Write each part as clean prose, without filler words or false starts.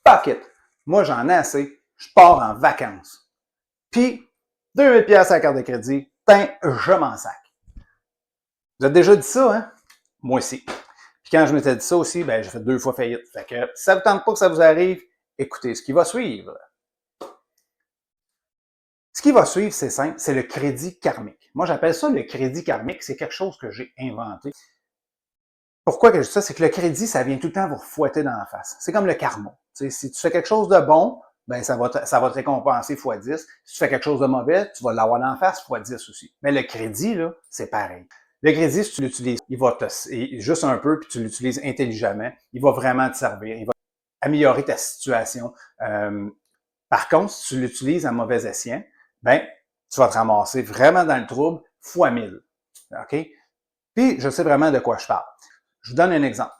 fuck it. Moi, j'en ai assez. Je pars en vacances. Puis, 2000 pièces à la carte de crédit, je m'en sac. Vous avez déjà dit ça, hein? Moi aussi. Puis quand je m'étais dit ça aussi, ben j'ai fait 2 fois faillite. Fait que si ça vous tente pas que ça vous arrive, écoutez ce qui va suivre. Ce qui va suivre, c'est simple, c'est le crédit karmique. Moi, j'appelle ça le crédit karmique. C'est quelque chose que j'ai inventé. Pourquoi que je dis ça? C'est que le crédit, ça vient tout le temps vous refouetter dans la face. C'est comme le karma. T'sais, si tu fais quelque chose de bon, ben ça va te récompenser x10. Si tu fais quelque chose de mauvais, tu vas l'avoir dans la face x10 aussi. Mais le crédit, là, c'est pareil. Le crédit, si tu l'utilises, il va te juste un peu, puis tu l'utilises intelligemment, il va vraiment te servir. Il va améliorer ta situation. Par contre, si tu l'utilises à mauvais escient, ben, tu vas te ramasser vraiment dans le trouble fois 1000. OK? Puis, je sais vraiment de quoi je parle. Je vous donne un exemple.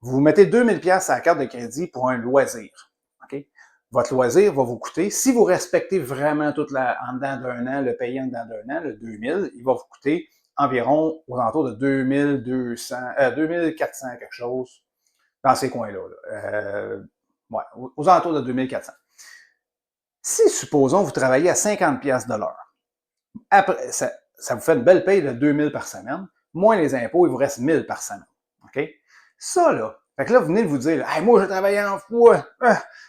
Vous mettez 2000 pièces à la carte de crédit pour un loisir. OK? Votre loisir va vous coûter, si vous respectez vraiment en dedans d'un an, le payer en dedans d'un an, le 2000, il va vous coûter environ aux alentours de 2200, 2400 quelque chose, dans ces coins-là. Ouais, aux alentours de 2400. Si, supposons, vous travaillez à 50 pièces de l'heure, après, ça vous fait une belle paye de 2000 par semaine, moins les impôts, il vous reste 1000 par semaine. OK? Ça, là, fait que là, vous venez de vous dire, hey, moi, je travaille en fou,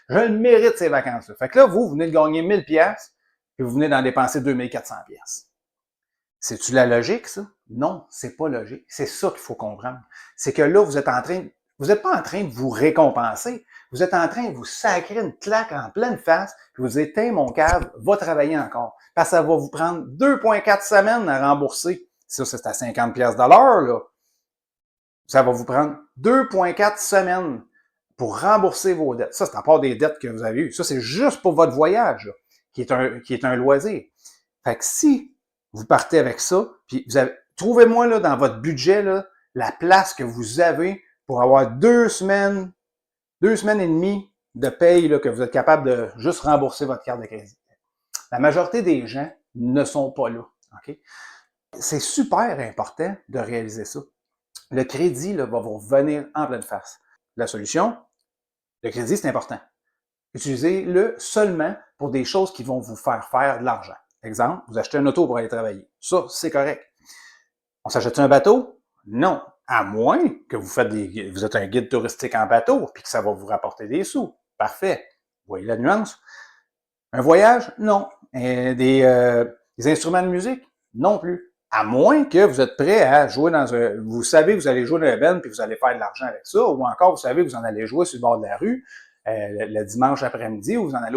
je le mérite ces vacances-là. Fait que là, vous venez de gagner 1000 pièces, puis vous venez d'en dépenser 2400 pièces. C'est-tu la logique, ça? Non, c'est pas logique. C'est ça qu'il faut comprendre. C'est que là, vous n'êtes pas en train de vous récompenser. Vous êtes en train de vous sacrer une claque en pleine face, puis vous dites, tiens, mon cave, va travailler encore. Parce que ça va vous prendre 2,4 semaines à rembourser. Ça, c'est à 50 pièces de l'heure, là. Ça va vous prendre 2,4 semaines pour rembourser vos dettes. Ça, c'est à part des dettes que vous avez eues. Ça, c'est juste pour votre voyage, là, qui est un loisir. Fait que si vous partez avec ça, puis trouvez-moi là dans votre budget là, la place que vous avez pour avoir 2 semaines et demie de paye là, que vous êtes capable de juste rembourser votre carte de crédit. La majorité des gens ne sont pas là. OK? C'est super important de réaliser ça. Le crédit là, va vous revenir en pleine face. La solution, le crédit, c'est important. Utilisez-le seulement pour des choses qui vont vous faire de l'argent. Exemple, vous achetez un auto pour aller travailler. Ça, c'est correct. On s'achète un bateau? Non. À moins que vous êtes un guide touristique en bateau, puis que ça va vous rapporter des sous. Parfait. Vous voyez la nuance? Un voyage? Non. Des instruments de musique? Non plus. À moins que vous êtes prêt à jouer vous savez que vous allez jouer dans un band, puis vous allez faire de l'argent avec ça, ou encore vous savez que vous en allez jouer sur le bord de la rue, le dimanche après-midi, où vous en allez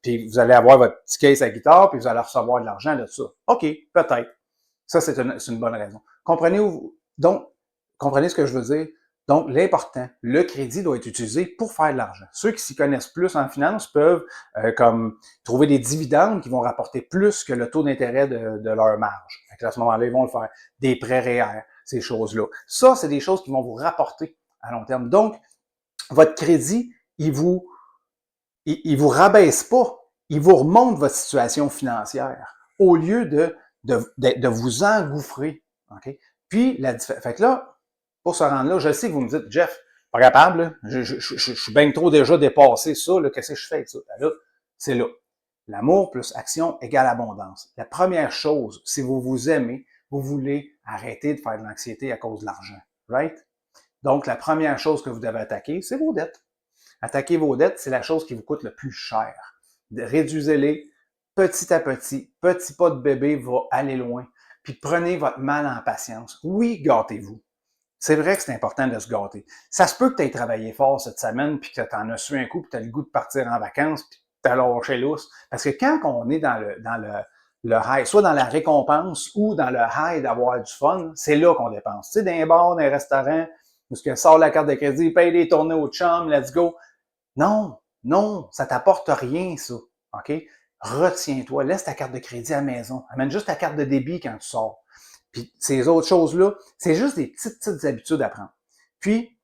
puis vous allez avoir votre petit case à guitare, puis vous allez recevoir de l'argent de ça. OK, peut-être. Ça, c'est une bonne raison. Comprenez ce que je veux dire? Donc, l'important, le crédit doit être utilisé pour faire de l'argent. Ceux qui s'y connaissent plus en finance peuvent comme trouver des dividendes qui vont rapporter plus que le taux d'intérêt de leur marge. Fait que à ce moment-là, ils vont le faire. Des prêts réels, ces choses-là. Ça, c'est des choses qui vont vous rapporter à long terme. Donc, votre crédit, il vous rabaisse pas. Il vous remonte votre situation financière au lieu de vous engouffrer. OK? Puis, fait que là, pour se rendre là, je sais que vous me dites, Jeff, pas capable, là, je suis bien trop déjà dépassé ça, là, qu'est-ce que je fais avec ça? Ben là, c'est là. L'amour plus action égale abondance. La première chose, si vous vous aimez, vous voulez arrêter de faire de l'anxiété à cause de l'argent. Right? Donc, la première chose que vous devez attaquer, c'est vos dettes. Attaquer vos dettes, c'est la chose qui vous coûte le plus cher. Réduisez-les petit à petit. Petit pas de bébé va aller loin. Puis prenez votre mal en patience. Oui, gâtez-vous. C'est vrai que c'est important de se gâter. Ça se peut que tu aies travaillé fort cette semaine, puis que tu en as su un coup, puis tu as le goût de partir en vacances, puis tu as lâché lousse. Parce que quand on est dans le high, soit dans la récompense ou dans le high d'avoir du fun, c'est là qu'on dépense. Tu sais, dans les bars, dans les restaurants, où tu sors la carte de crédit, paye des tournées au chum, let's go. Non, non, ça t'apporte rien, ça. OK? Retiens-toi, laisse ta carte de crédit à la maison. Amène juste ta carte de débit quand tu sors. Puis ces autres choses-là, c'est juste des petites habitudes à prendre. Puis,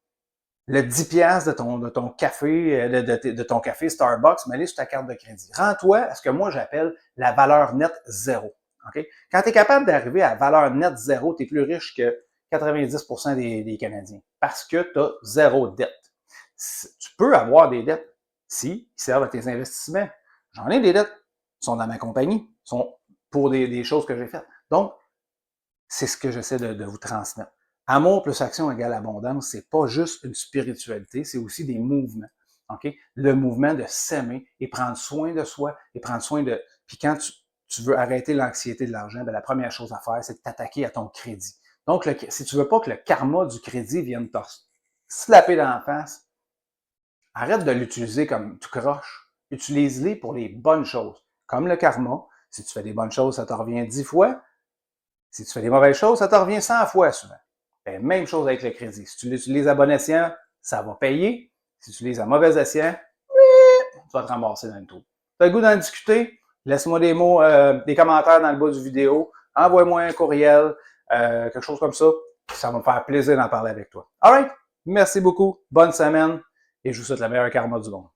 le 10 piastres de ton café, de ton café Starbucks, mets-les sur ta carte de crédit. Rends-toi à ce que moi j'appelle la valeur nette zéro. Okay? Quand tu es capable d'arriver à valeur nette zéro, tu es plus riche que 90% des Canadiens parce que tu as zéro dette. Tu peux avoir des dettes, si ils servent à tes investissements. J'en ai des dettes, ils sont dans ma compagnie, sont pour des choses que j'ai faites. Donc, c'est ce que j'essaie de vous transmettre. Amour plus action égale abondance, c'est pas juste une spiritualité, c'est aussi des mouvements. OK? Le mouvement de s'aimer et prendre soin de soi et prendre soin de. Puis quand tu veux arrêter l'anxiété de l'argent, ben la première chose à faire, c'est de t'attaquer à ton crédit. Donc, si tu veux pas que le karma du crédit vienne te slapper dans la face, arrête de l'utiliser comme tout croche. Utilise-les pour les bonnes choses. Comme le karma, si tu fais des bonnes choses, ça te revient 10 fois. Si tu fais des mauvaises choses, ça te revient 100 fois souvent. Ben, même chose avec le crédit. Si tu l'utilises à bon escient, ça va payer. Si tu l'utilises à mauvais escient, tu vas te ramasser dans le trou. Tu as le goût d'en discuter? Laisse-moi des mots, des commentaires dans le bas du vidéo. Envoie-moi un courriel, quelque chose comme ça. Ça va me faire plaisir d'en parler avec toi. Alright? Merci beaucoup. Bonne semaine et je vous souhaite le meilleur karma du monde.